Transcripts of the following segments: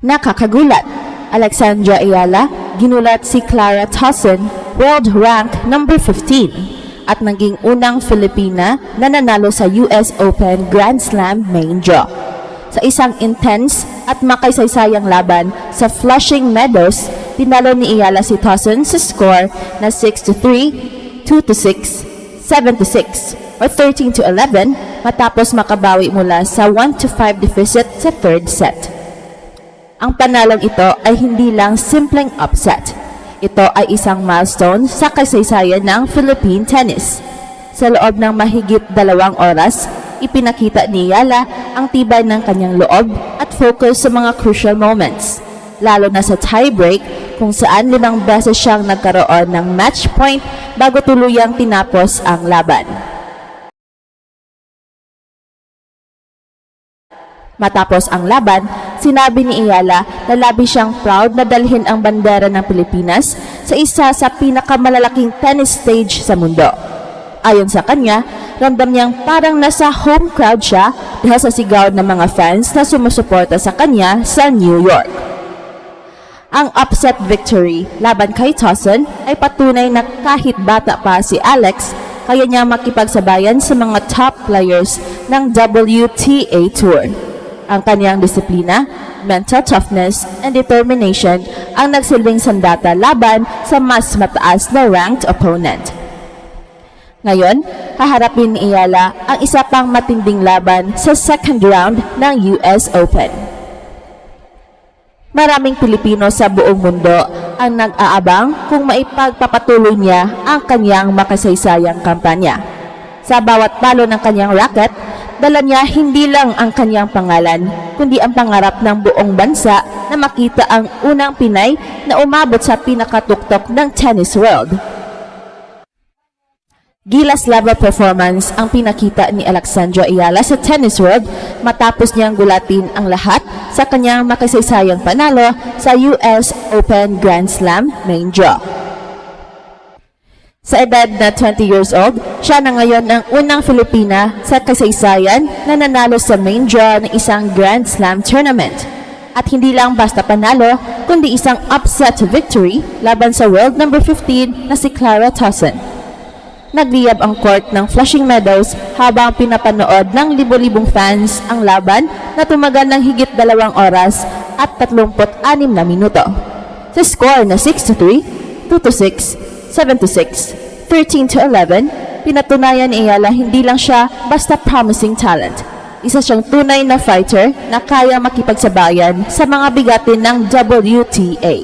Nakakagulat, Alexandra Ayala, ginulat si Clara Tauson, world rank number 15, at naging unang Filipina na nanalo sa US Open Grand Slam main draw. Sa isang intense at makasaysayang laban sa Flushing Meadows, tinalo ni Ayala si Tauson sa score na 6-3, 2-6, 7-6, or 13-11 matapos makabawi mula sa 1-5 deficit sa third set. Ang panalong ito ay hindi lang simpleng upset. Ito ay isang milestone sa kasaysayan ng Philippine tennis. Sa loob ng mahigit 2 oras, ipinakita ni Ayala ang tibay ng kanyang loob at focus sa mga crucial moments, lalo na sa tiebreak kung saan 5 beses siyang nagkaroon ng match point bago tuluyang tinapos ang laban. Matapos ang laban, sinabi ni Ayala na labis siyang proud na dalhin ang bandera ng Pilipinas sa isa sa pinakamalalaking tennis stage sa mundo. Ayon sa kanya, ramdam niyang parang nasa home crowd siya dahil sa sigaw ng mga fans na sumusuporta sa kanya sa New York. Ang upset victory laban kay Tauson ay patunay na kahit bata pa si Alex, kaya niya makipagsabayan sa mga top players ng WTA Tour. Ang kanyang disiplina, mental toughness, and determination ang nagsilbing sandata laban sa mas mataas na ranked opponent. Ngayon, haharapin ni Ayala ang isa pang matinding laban sa second round ng US Open. Maraming Pilipino sa buong mundo ang nag-aabang kung maipagpapatuloy niya ang kanyang makasaysayang kampanya. Sa bawat palo ng kanyang racket, dala niya hindi lang ang kanyang pangalan, kundi ang pangarap ng buong bansa na makita ang unang Pinay na umabot sa pinakatuktok ng tennis world. Gilas level performance ang pinakita ni Alexandra Ayala sa tennis world matapos niyang gulatin ang lahat sa kanyang makasaysayang panalo sa US Open Grand Slam main draw. Sa edad na 20 years old, siya na ngayon ang unang Filipina sa kasaysayan na nanalo sa main draw ng isang Grand Slam tournament. At hindi lang basta panalo, kundi isang upset victory laban sa world number 15 na si Clara Tauson. Nagliyab ang court ng Flushing Meadows habang pinapanood ng libo-libong fans ang laban na tumagal ng higit 2 oras at 36 na minuto. Sa score na 6-3, 2-6, 7-6, 13-11, pinatunayan ni Ayala hindi lang siya basta promising talent. Isa siyang tunay na fighter na kaya makipagsabayan sa mga bigatin ng WTA.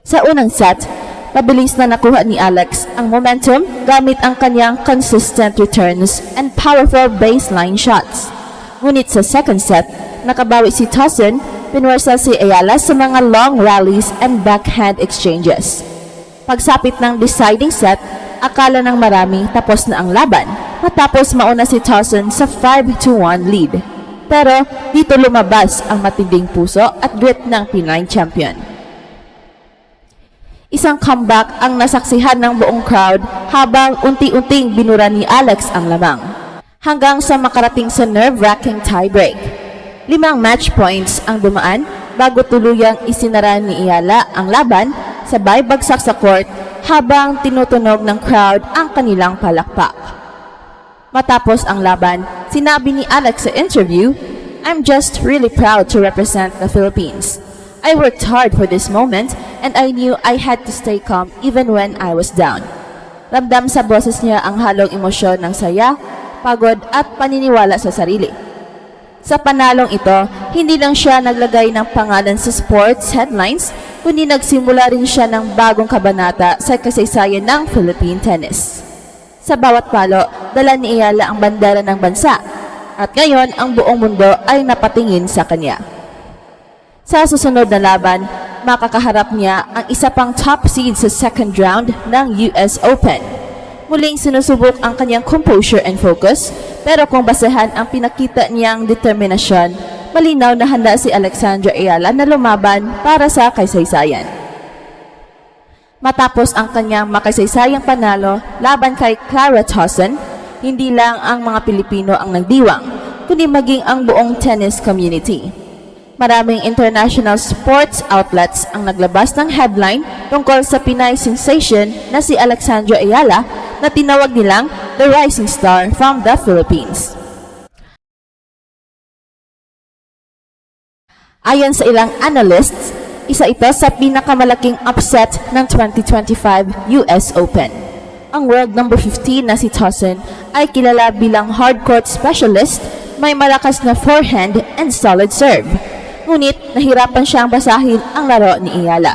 Sa unang set, mabilis na nakuha ni Alex ang momentum gamit ang kanyang consistent returns and powerful baseline shots. Ngunit sa second set, nakabawi si Tauson, pinwersa si Ayala sa mga long rallies and backhand exchanges. Pagsapit ng deciding set, akala ng marami tapos na ang laban matapos mauna si Tauson sa 5-1 lead. Pero dito lumabas ang matinding puso at grit ng Pinay champion. Isang comeback ang nasaksihan ng buong crowd habang unti-unting binura ni Alex ang lamang, hanggang sa makarating sa nerve-wracking tiebreak. 5 match points ang dumaan bago tuluyang isinara ni Ayala ang laban, sabay bagsak sa court habang tinutunog ng crowd ang kanilang palakpak. Matapos ang laban, sinabi ni Alex sa interview, "I'm just really proud to represent the Philippines. I worked hard for this moment and I knew I had to stay calm even when I was down." Ramdam sa boses niya ang halong emosyon ng saya, pagod at paniniwala sa sarili. Sa panalong ito, hindi lang siya naglagay ng pangalan sa sports headlines, kundi nagsimula rin siya ng bagong kabanata sa kasaysayan ng Philippine tennis. Sa bawat palo, dala ni Ayala ang bandera ng bansa, at ngayon ang buong mundo ay napatingin sa kanya. Sa susunod na laban, makakaharap niya ang isa pang top seed sa second round ng US Open. Muling sinusubok ang kanyang composure and focus, pero kung basehan ang pinakita niyang determinasyon, malinaw na handa si Alexandra Ayala na lumaban para sa kasaysayan. Matapos ang kanyang makasaysayang panalo laban kay Clara Tauson, hindi lang ang mga Pilipino ang nagdiwang, kundi maging ang buong tennis community. Maraming international sports outlets ang naglabas ng headline tungkol sa Pinay sensation na si Alexandra Ayala na tinawag nilang the rising star from the Philippines. Ayon sa ilang analysts, isa ito sa pinakamalaking upset ng 2025 US Open. Ang world number 15 na si Tauson ay kilala bilang hardcourt specialist, may malakas na forehand and solid serve. Ngunit nahirapan siyang basahin ang laro ni Ayala.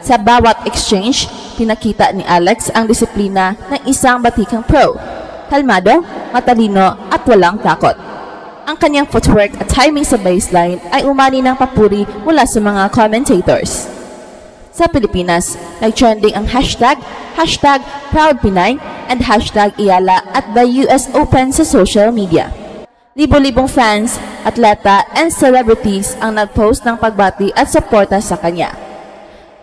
Sa bawat exchange, pinakita ni Alex ang disiplina ng isang batikang pro. Kalmado, matalino at walang takot. Ang kanyang footwork at timing sa baseline ay umani ng papuri mula sa mga commentators. Sa Pilipinas, nag-trending ang hashtag #ProudPinay and #Ayala at the US Open sa social media. Libo-libong fans, atleta, and celebrities ang nag-post ng pagbati at suporta sa kanya.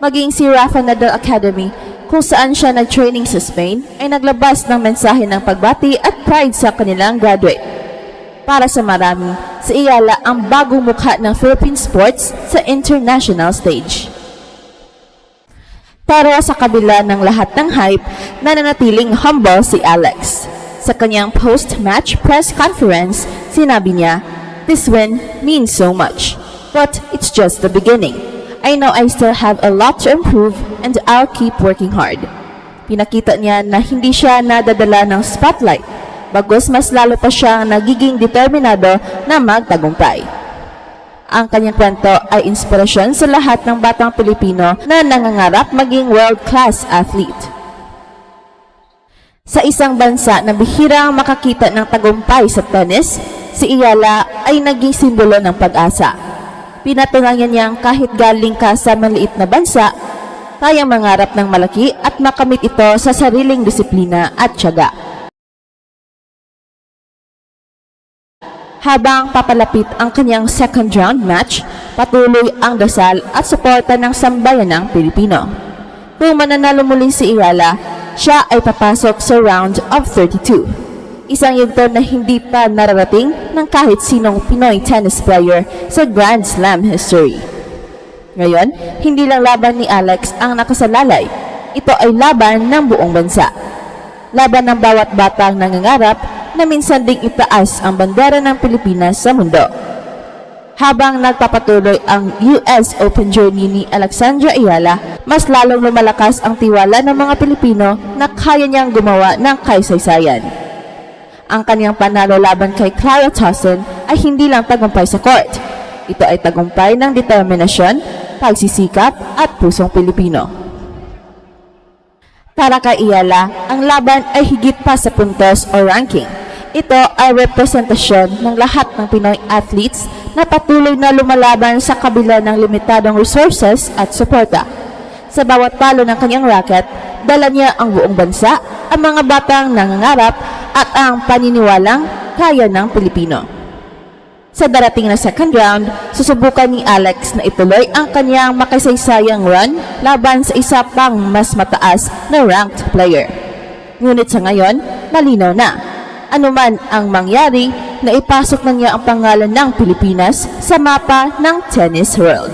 Maging si Rafa Nadal Academy, kung saan siya nag-training sa Spain, ay naglabas ng mensahe ng pagbati at pride sa kanilang graduate. Para sa marami, si Ayala ang bagong mukha ng Philippine sports sa international stage. Pero sa kabila ng lahat ng hype, nananatiling humble si Alex. Sa kanyang post-match press conference, sinabi niya, "This win means so much, but it's just the beginning. I know I still have a lot to improve and I'll keep working hard." Pinakita niya na hindi siya nadadala ng spotlight, bagos mas lalo pa siyang nagiging determinado na magtagumpay. Ang kanyang kwento ay inspirasyon sa lahat ng batang Pilipino na nangangarap maging world-class athlete. Sa isang bansa na bihirang makakita ng tagumpay sa tennis, si Ayala ay naging simbolo ng pag-asa. Pinatunayan niyang kahit galing ka sa maliit na bansa, kayang mangarap ng malaki at makamit ito sa sariling disiplina at tiyaga. Habang papalapit ang kanyang second round match, patuloy ang dasal at suporta ng sambayan ng Pilipino. Kung mananalo muli si Ayala, siya ay papasok sa round of 32. Isang yugto na hindi pa nararating ng kahit sinong Pinoy tennis player sa Grand Slam history. Ngayon, hindi lang laban ni Alex ang nakasalalay. Ito ay laban ng buong bansa. Laban ng bawat batang nangangarap na minsan ding itaas ang bandera ng Pilipinas sa mundo. Habang nagpapatuloy ang US Open journey ni Alexandra Ayala, mas lalong lumalakas ang tiwala ng mga Pilipino na kaya niyang gumawa ng kaysaysayan. Ang kanyang panalo laban kay Clara Tauson ay hindi lang tagumpay sa court. Ito ay tagumpay ng determinasyon, pagsisikap at pusong Pilipino. Para kay Ayala, ang laban ay higit pa sa puntos o ranking. Ito ay representasyon ng lahat ng Pinoy athletes na patuloy na lumalaban sa kabila ng limitadong resources at suporta. Sa bawat palo ng kanyang racket, dala niya ang buong bansa, ang mga batang nangangarap at ang paniniwalang kaya ng Pilipino. Sa darating na second round, susubukan ni Alex na ituloy ang kanyang makasaysayang run laban sa isa pang mas mataas na ranked player. Ngunit sa ngayon, malinaw na. Anuman ang mangyari, naipasok na niya ang pangalan ng Pilipinas sa mapa ng tennis world.